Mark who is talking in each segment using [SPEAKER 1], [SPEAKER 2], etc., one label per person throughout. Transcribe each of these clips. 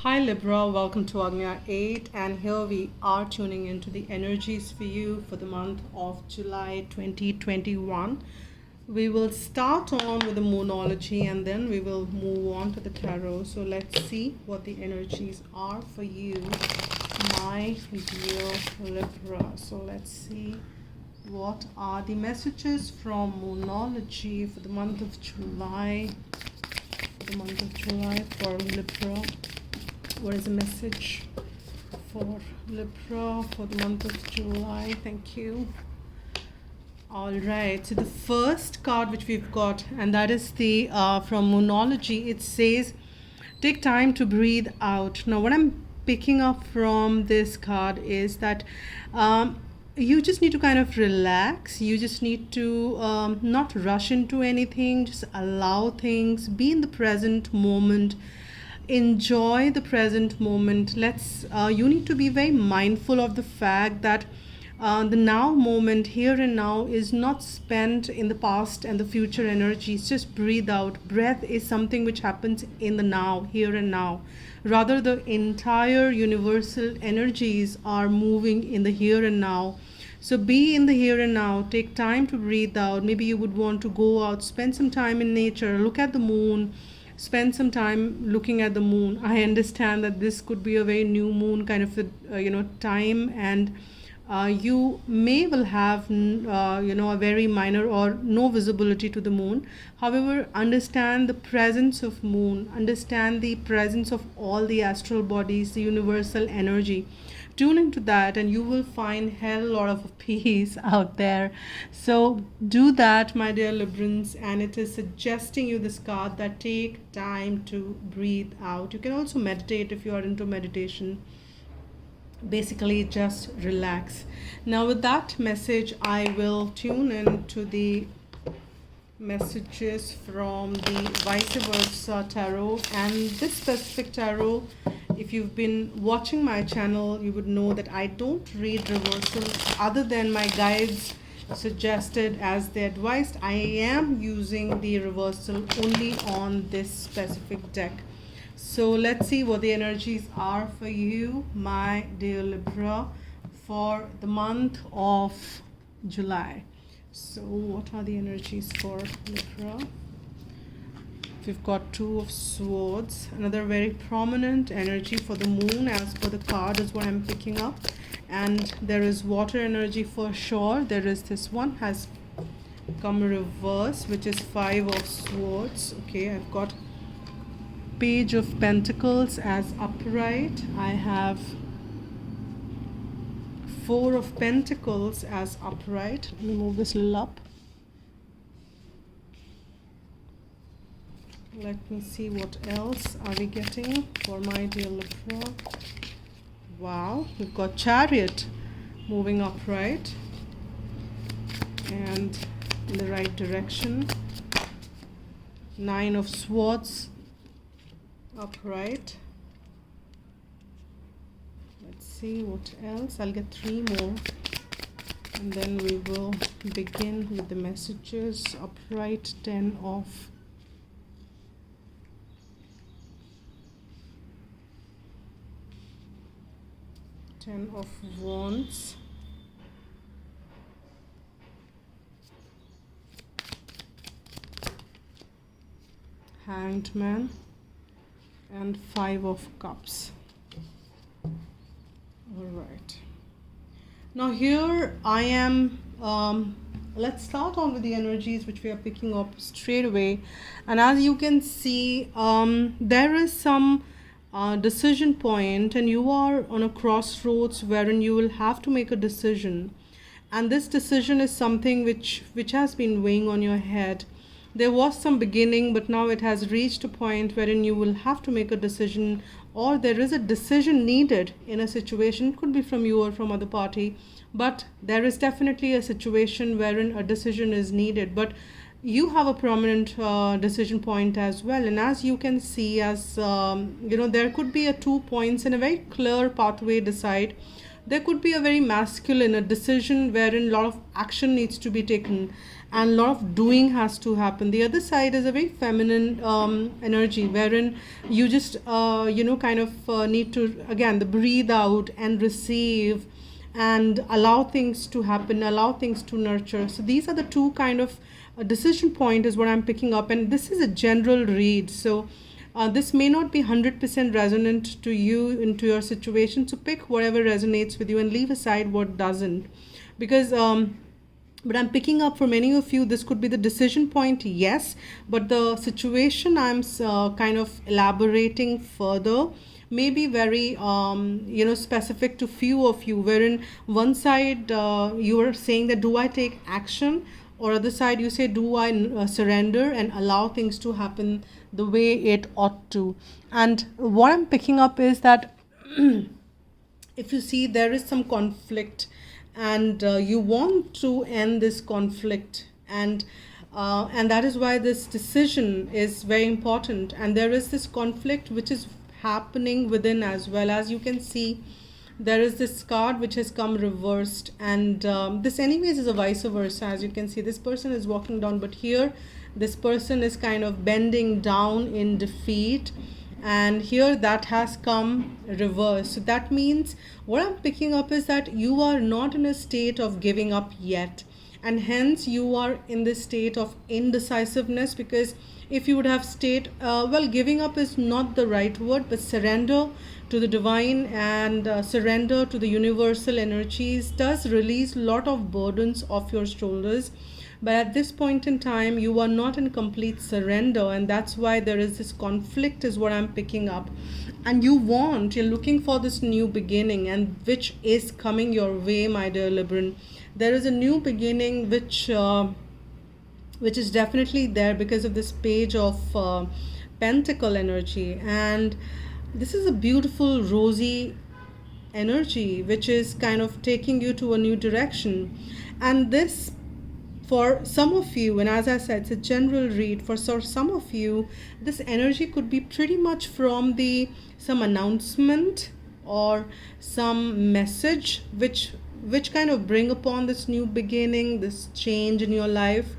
[SPEAKER 1] Hi Libra, welcome to Agnya 8, and here we are tuning into the energies for you for the month of July 2021. We will start on with the moonology and then we will move on to the tarot. So let's see what the energies are for you, my dear Libra. So let's see what are the messages from moonology for the month of July. For Libra. What is the message for Libra for the month of July? Thank you. All right, so the first card which we've got, and that is the from moonology. It says take time to breathe out. Now what I'm picking up from this card is that you just need to kind of relax. You just need to not rush into anything, just allow things, be in the present moment, enjoy the present moment. You need to be very mindful of the fact that the now moment, here and now, is not spent in the past and the future energies. Just breathe out. Breath is something which happens in the now, here and now. Rather, the entire universal energies are moving in the here and now. So be in the here and now. Take time to breathe out. Maybe you would want to go out, spend some time in nature, look at the moon, spend some time looking at the moon. I understand that this could be a very new moon kind of time, and you may will have a very minor or no visibility to the moon. However, understand the presence of moon, understand the presence of all the astral bodies, the universal energy. Tune into that and you will find hell lot of peace out there. So do that, my dear Librans, and it is suggesting you this card that take time to breathe out. You can also meditate if you are into meditation. Basically just relax. Now with that message, I will tune into the messages from the vice versa tarot. And this specific tarot, if you've been watching my channel, you would know that I don't read reversals other than my guides suggested as they advised. I am using the reversal only on this specific deck. So let's see what the energies are for you, my dear Libra, for the month of July. So what are the energies for Libra? We've got Two of Swords, another very prominent energy for the moon as per the card is what I'm picking up. And there is water energy for sure. There is this one has come reverse, which is Five of Swords. Okay, I've got Page of Pentacles as upright. I have Four of Pentacles as upright. Let me move this little up. Let me see what else are we getting for my dear Libra. Wow, we've got Chariot moving upright and in the right direction. Nine of Swords upright. Let's see what else. I'll get three more and then we will begin with the messages. Upright, Ten of Wands, Hanged Man, and Five of Cups. All right, now here I am let's start on with the energies which we are picking up straight away. And as you can see, there is some decision point, and you are on a crossroads wherein you will have to make a decision. And this decision is something which has been weighing on your head. There was some beginning, but now it has reached a point wherein you will have to make a decision, or there is a decision needed in a situation. It could be from you or from other party, but there is definitely a situation wherein a decision is needed. But you have a prominent decision point as well. And as you can see, as there could be a 2 points and a very clear pathway decide there could be a very masculine, a decision wherein a lot of action needs to be taken and a lot of doing has to happen. The other side is a very feminine energy wherein you just kind of need to, again, the breathe out and receive and allow things to happen, allow things to nurture. So these are the two kind of decision point is what I'm picking up, and this is a general read. So this may not be 100% resonant to you, into your situation. So pick whatever resonates with you and leave aside what doesn't. Because but I'm picking up for many of you, this could be the decision point, yes. But the situation I'm kind of elaborating further may be very specific to few of you, wherein one side you are saying that do I take action, or other side you say do I surrender and allow things to happen the way it ought to. And what I'm picking up is that if you see there is some conflict and you want to end this conflict, and that is why this decision is very important. And there is this conflict which is happening within as well. As you can see, there is this card which has come reversed, and this anyways is a vice versa. As you can see, this person is walking down, but here this person is kind of bending down in defeat, and here that has come reversed. So that means what I'm picking up is that you are not in a state of giving up yet, and hence you are in this state of indecisiveness. Because if you would have stayed, giving up is not the right word, but surrender to the divine and surrender to the universal energies does release a lot of burdens off your shoulders. But at this point in time, you are not in complete surrender, and that's why there is this conflict is what I'm picking up. And you're looking for this new beginning, and which is coming your way, my dear Libran. There is a new beginning which is definitely there because of this page of pentacle energy. And this is a beautiful rosy energy which is kind of taking you to a new direction. And this, for some of you, and as I said, it's a general read, for some of you this energy could be pretty much from some announcement or some message which kind of bring upon this new beginning, this change in your life.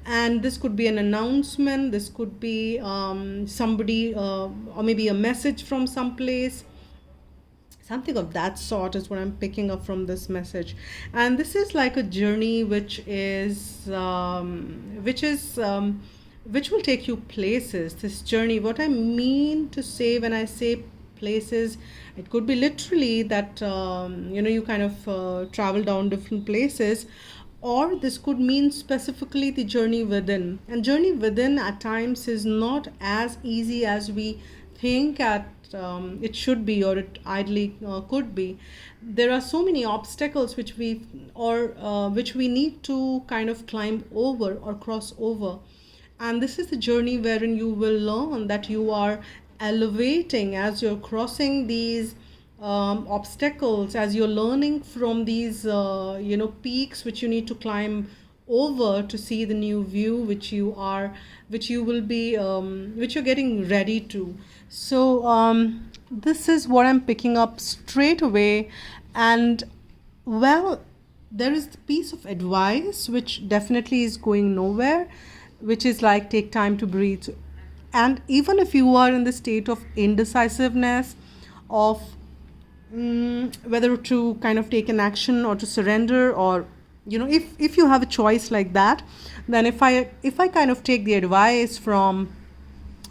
[SPEAKER 1] And this could be an announcement, this could be somebody or maybe a message from some place. Something of that sort is what I'm picking up from this message. And this is like a journey which will take you places. This journey, what I mean to say when I say places, it could be literally that you kind of travel down different places, or this could mean specifically the journey within. And journey within at times is not as easy as we think it should be, or it ideally could be. There are so many obstacles which we need to kind of climb over or cross over. And this is the journey wherein you will learn that you are elevating as you're crossing these obstacles, as you're learning from these peaks which you need to climb over to see the new view which you're getting ready to. So this is what I'm picking up straight away. And there is the piece of advice which definitely is going nowhere, which is like take time to breathe. And even if you are in the state of indecisiveness of whether to kind of take an action or to surrender, or if you have a choice like that, then if I kind of take the advice from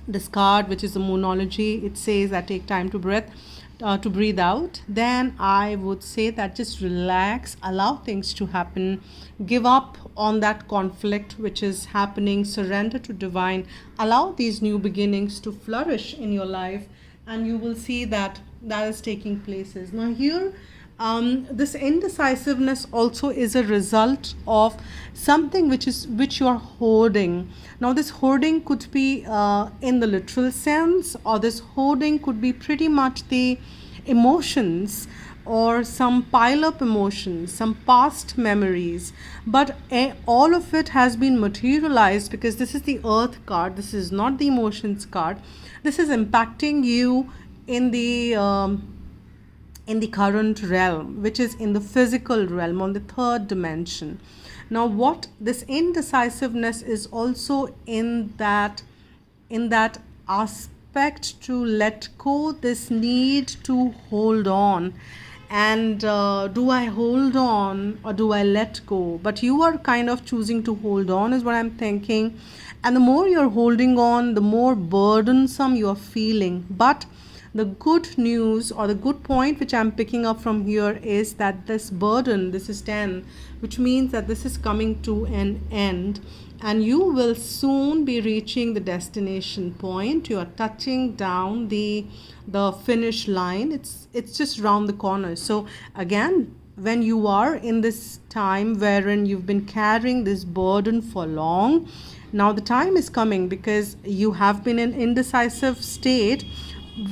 [SPEAKER 1] this card, which is the Moonology, it says that take time to breathe out, then I would say that just relax, allow things to happen, give up on that conflict which is happening, surrender to divine, allow these new beginnings to flourish in your life, and you will see that is taking places. Now here, this indecisiveness also is a result of something which you are hoarding. Now this hoarding could be in the literal sense, or this hoarding could be pretty much the emotions or some pile up emotions, some past memories. But all of it has been materialized, because this is the Earth card, this is not the emotions card. This is impacting you in the in the current realm, which is in the physical realm on the third dimension. Now, what this indecisiveness is also in that aspect to let go, this need to hold on. And do I hold on or do I let go? But you are kind of choosing to hold on, is what I'm thinking. And the more you're holding on, the more burdensome you're feeling. But the good news, or the good point which I'm picking up from here, is that this burden, this is 10, which means that this is coming to an end, and you will soon be reaching the destination point. You are touching down the finish line. It's just round the corner. So again, when you are in this time wherein you've been carrying this burden for long, now the time is coming, because you have been in indecisive state,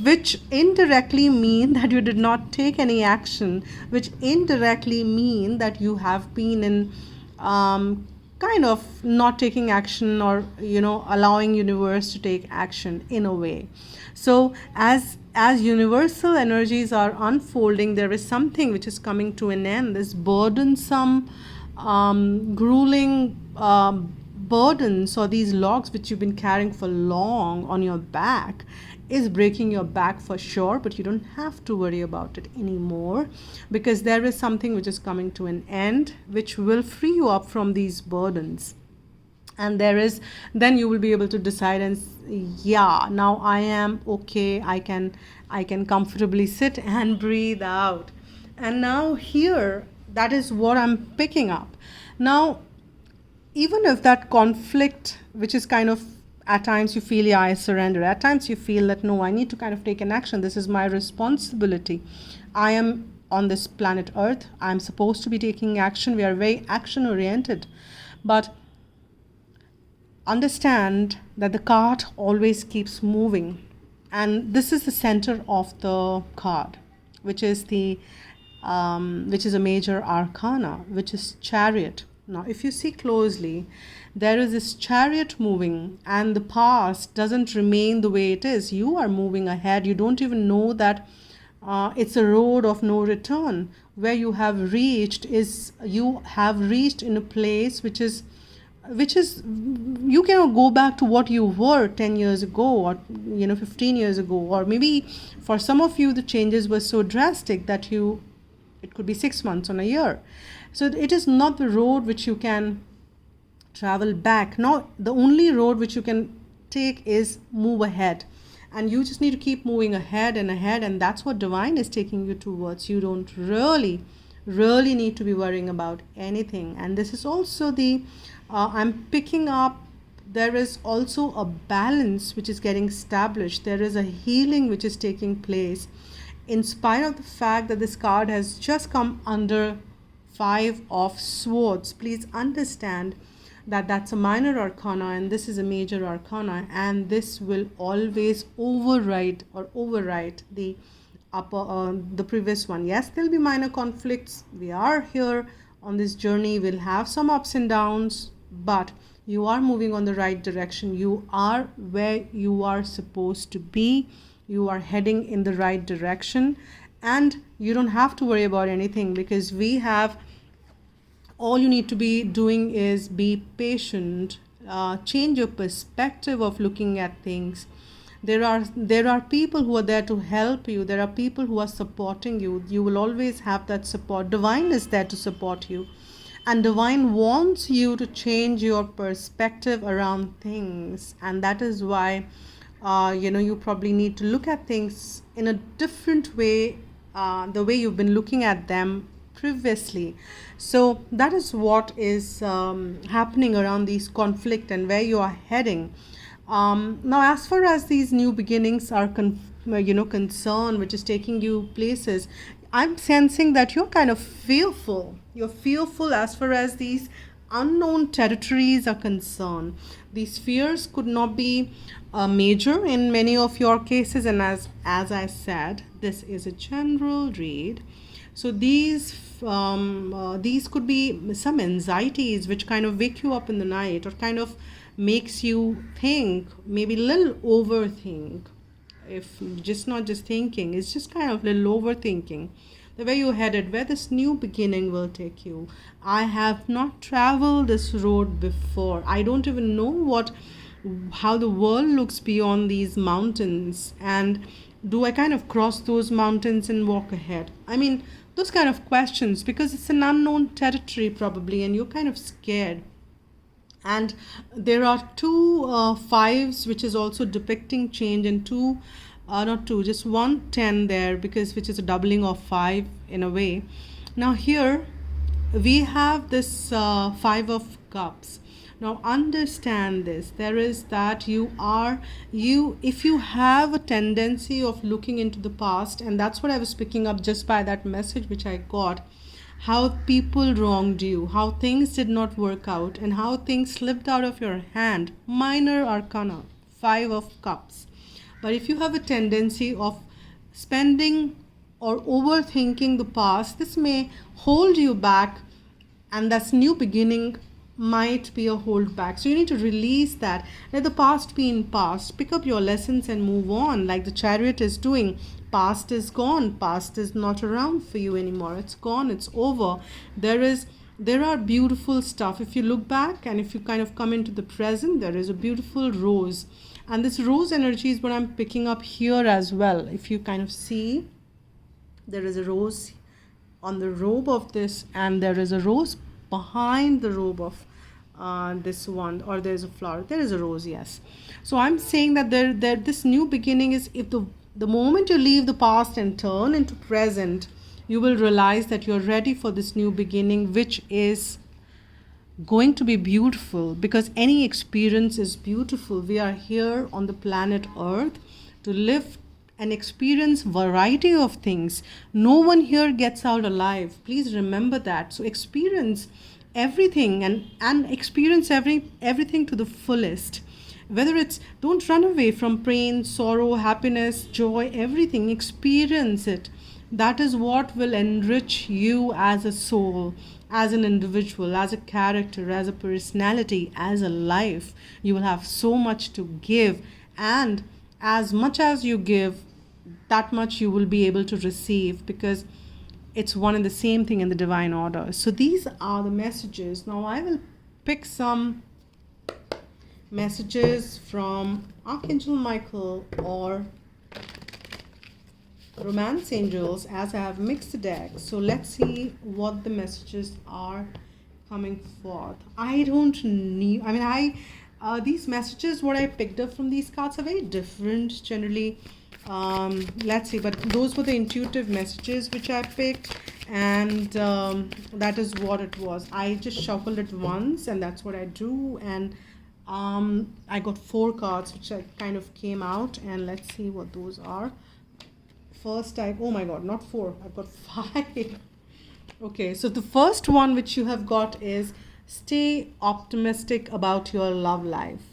[SPEAKER 1] which indirectly mean that you did not take any action, which indirectly mean that you have been in kind of not taking action, or allowing universe to take action in a way. So as universal energies are unfolding, there is something which is coming to an end. This burdensome, grueling burdens, or these logs which you've been carrying for long on your back, is breaking your back for sure, but you don't have to worry about it anymore, because there is something which is coming to an end, which will free you up from these burdens. And then you will be able to decide, and yeah, now I am okay, I can comfortably sit and breathe out. And now here, that is what I'm picking up. Now, even if that conflict, which is kind of, at times you feel, yeah, I surrender. At times you feel that, no, I need to kind of take an action. This is my responsibility. I am on this planet Earth. I'm supposed to be taking action. We are very action oriented. But understand that the card always keeps moving. And this is the center of the card, which is a major arcana, which is Chariot. Now, if you see closely, there is this chariot moving, and the past doesn't remain the way it is. You are moving ahead. You don't even know that it's a road of no return. Where you have reached in a place which is you cannot go back to what you were 10 years ago, or 15 years ago, or maybe for some of you the changes were so drastic that it could be 6 months or a year. So it is not the road which you can travel back. No, the only road which you can take is move ahead. And you just need to keep moving ahead and ahead. And that's what divine is taking you towards. You don't really need to be worrying about anything. And this is also I'm picking up, there is also a balance which is getting established. There is a healing which is taking place. In spite of the fact that this card has just come under 5 of Swords, please understand that that's a minor arcana and this is a major arcana, and this will always override the the previous one. Yes, there'll be minor conflicts. We are here on this journey. We'll have some ups and downs, but you are moving on the right direction. You are where you are supposed to be. You are heading in the right direction, and you don't have to worry about anything, because all you need to be doing is be patient, change your perspective of looking at things. There are people who are there to help you. There are people who are supporting you. You will always have that support. Divine is there to support you, and divine wants you to change your perspective around things. And that is why you probably need to look at things in a different way, the way you've been looking at them previously. So that is what is happening around these conflict and where you are heading. Now, as far as these new beginnings are concerned, which is taking you places, I'm sensing that you're kind of fearful. You're fearful as far as these unknown territories are concerned. These fears could not be major in many of your cases, and as I said, this is a general read. So these could be some anxieties which kind of wake you up in the night, or kind of makes you think, maybe a little overthink. if just not just thinking, it's just kind of a little overthinking. The way you're headed, where this new beginning will take you. I have not traveled this road before. I don't even know how the world looks beyond these mountains, and do I kind of cross those mountains and walk ahead? I mean, those kind of questions, because it's an unknown territory probably, and you're kind of scared. And there are two fives, which is also depicting change, and two, not two, just 110 there, because which is a doubling of five in a way. Now here we have this five of cups. Now understand this, there is that you if you have a tendency of looking into the past, and that's what I was picking up just by that message which I got, how people wronged you, how things did not work out, and how things slipped out of your hand. Minor arcana, five of cups. But if you have a tendency of spending or overthinking the past, this may hold you back, and that's new beginning might be a hold back. So you need to release that. Let the past be in past. Pick up your lessons and move on, like the Chariot is doing. Past is gone. Past is not around for you anymore. It's gone. It's over. There are beautiful stuff. If you look back and if you kind of come into the present, there is a beautiful rose. And this rose energy is what I'm picking up here as well. If you kind of see, there is a rose on the robe of this, and there is a rose behind the robe of this one, or there's a flower. There is a rose, yes. So I'm saying that there this new beginning is, if the moment you leave the past and turn into present, you will realize that you're ready for this new beginning, which is going to be beautiful, because any experience is beautiful. We are here on the planet Earth to live and experience variety of things. No one here gets out alive. Please remember that. So experience everything, and experience everything to the fullest. Whether it's, don't run away from pain, sorrow, happiness, joy, everything. Experience it. That is what will enrich you as a soul, as an individual, as a character, as a personality, as a life. You will have so much to give, and as much as you give, that much you will be able to receive, because it's one and the same thing in the divine order. So these are the messages. Now I will pick some messages from Archangel Michael or Romance Angels, as I have mixed the deck. So let's see what the messages are coming forth. I don't need, I mean, these messages, what I picked up from these cards are very different generally. Let's see, but those were the intuitive messages which I picked, and that is what it was. I just shuffled it once, and that's what I do, and I got 4 cards which I kind of came out, and let's see what those are. First oh my god, not 4, I've got 5. Okay, so the first one which you have got is, stay optimistic about your love life.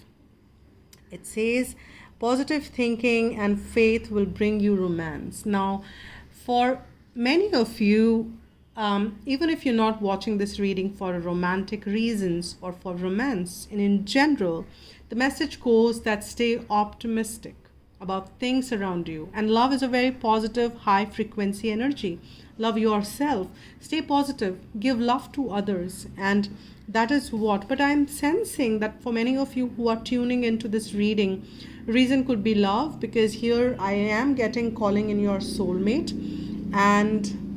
[SPEAKER 1] It says positive thinking and faith will bring you romance. Now, for many of you, even if you're not watching this reading for romantic reasons or for romance, and in general, the message goes that stay optimistic about things around you. And love is a very positive, high frequency energy. Love yourself. Stay positive. Give love to others. And that is what. But I'm sensing that for many of you who are tuning into this reading, reason could be love, because here I am getting calling in your soulmate, and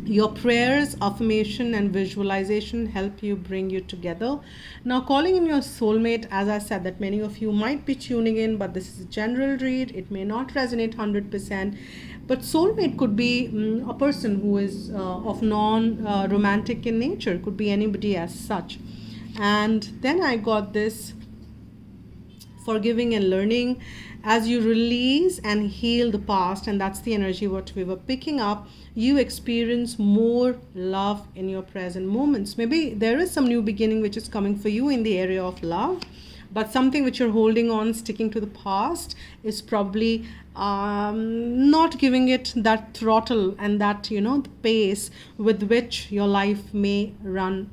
[SPEAKER 1] your prayers, affirmation, and visualization help you, bring you together. Now, calling in your soulmate, as I said, that many of you might be tuning in, but this is a general read. It may not resonate 100%. But soulmate could be a person who is of non-romantic in nature. Could be anybody as such. And then I got this, forgiving and learning. As you release and heal the past, and that's the energy what we were picking up, you experience more love in your present moments. Maybe there is some new beginning which is coming for you in the area of love, but something which you're holding on, sticking to the past, is probably not giving it that throttle and that, the pace with which your life may run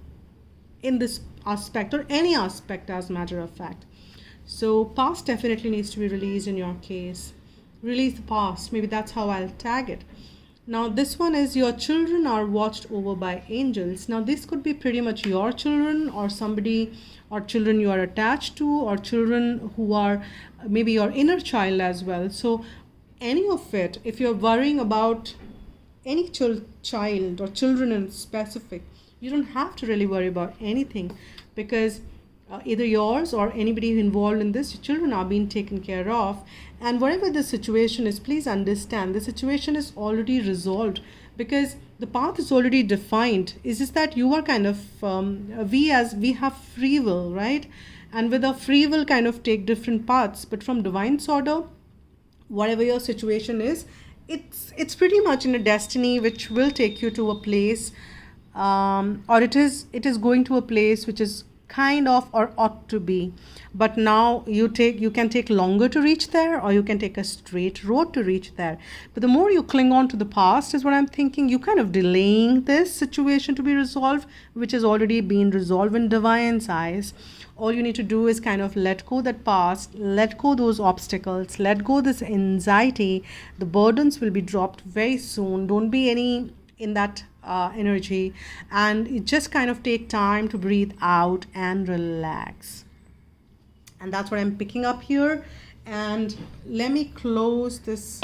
[SPEAKER 1] in this aspect, or any aspect as a matter of fact. So past definitely needs to be released in your case. release the past. Maybe that's how I'll tag it. Now this one is your children are watched over by angels. Now this could be pretty much your children or somebody, or children you are attached to, or children who are maybe your inner child as well. So any of it, if you're worrying about any child or children in specific, you don't have to really worry about anything, because either yours or anybody involved in this, your children are being taken care of. And whatever the situation is, please understand the situation is already resolved, because the path is already defined. It's just that you are kind of we have free will, right? And with our free will kind of take different paths, but from divine's order, whatever your situation is, it's pretty much in a destiny which will take you to a place, or it is going to a place which is kind of or ought to be. But now you can take longer to reach there, or you can take a straight road to reach there. But the more you cling on to the past, is what I'm thinking, you kind of delaying this situation to be resolved, which has already been resolved in divine's eyes. All you need to do is kind of let go that past, let go those obstacles, let go this anxiety. The burdens will be dropped very soon. Don't be any in that energy, and you just kind of take time to breathe out and relax. And that's what I'm picking up here. And let me close this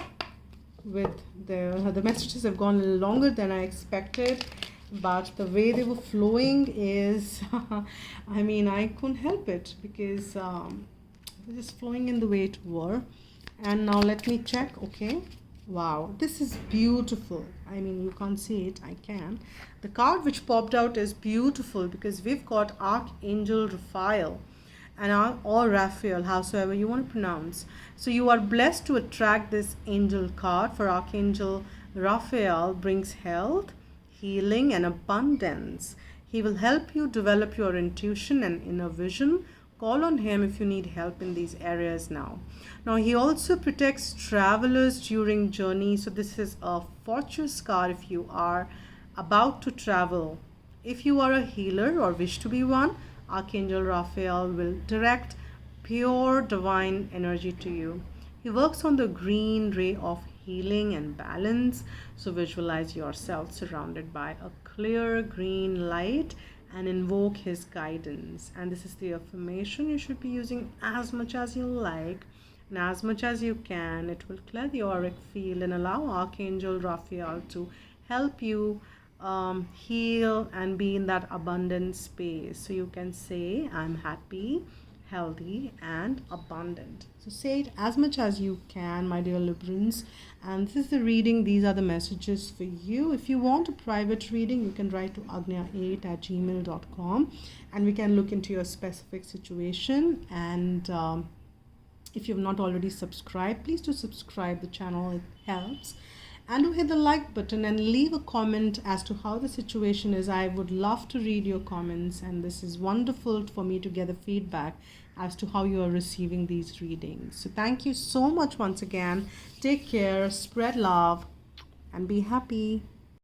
[SPEAKER 1] with the messages have gone a little longer than I expected, but the way they were flowing is I mean, I couldn't help it, because it was just flowing in the way it were. And now let me check. Okay, wow, this is beautiful. I mean, you can't see it, I can. The card which popped out is beautiful, because we've got Archangel Raphael, or Raphael, howsoever you want to pronounce. So you are blessed to attract this angel card. For Archangel Raphael brings health, healing, and abundance. He will help you develop your intuition and inner vision. Call on him if you need help in these areas now. Now, he also protects travelers during journey. So this is a fortress card if you are about to travel. If you are a healer or wish to be one, Archangel Raphael will direct pure divine energy to you. He works on the green ray of healing and balance. So visualize yourself surrounded by a clear green light and invoke his guidance. And this is the affirmation you should be using as much as you like and as much as you can. It will clear the auric field and allow Archangel Raphael to help you heal and be in that abundant space. So you can say, I'm happy, healthy, and abundant. So say it as much as you can, my dear Librans. And this is the reading. These are the messages for you. If you want a private reading, you can write to agnya8@gmail.com, and we can look into your specific situation. And if you have not already subscribed, please do subscribe the channel. It helps. And do hit the like button and leave a comment as to how the situation is. I would love to read your comments, and this is wonderful for me to get the feedback as to how you are receiving these readings. So thank you so much once again. Take care, spread love, and be happy.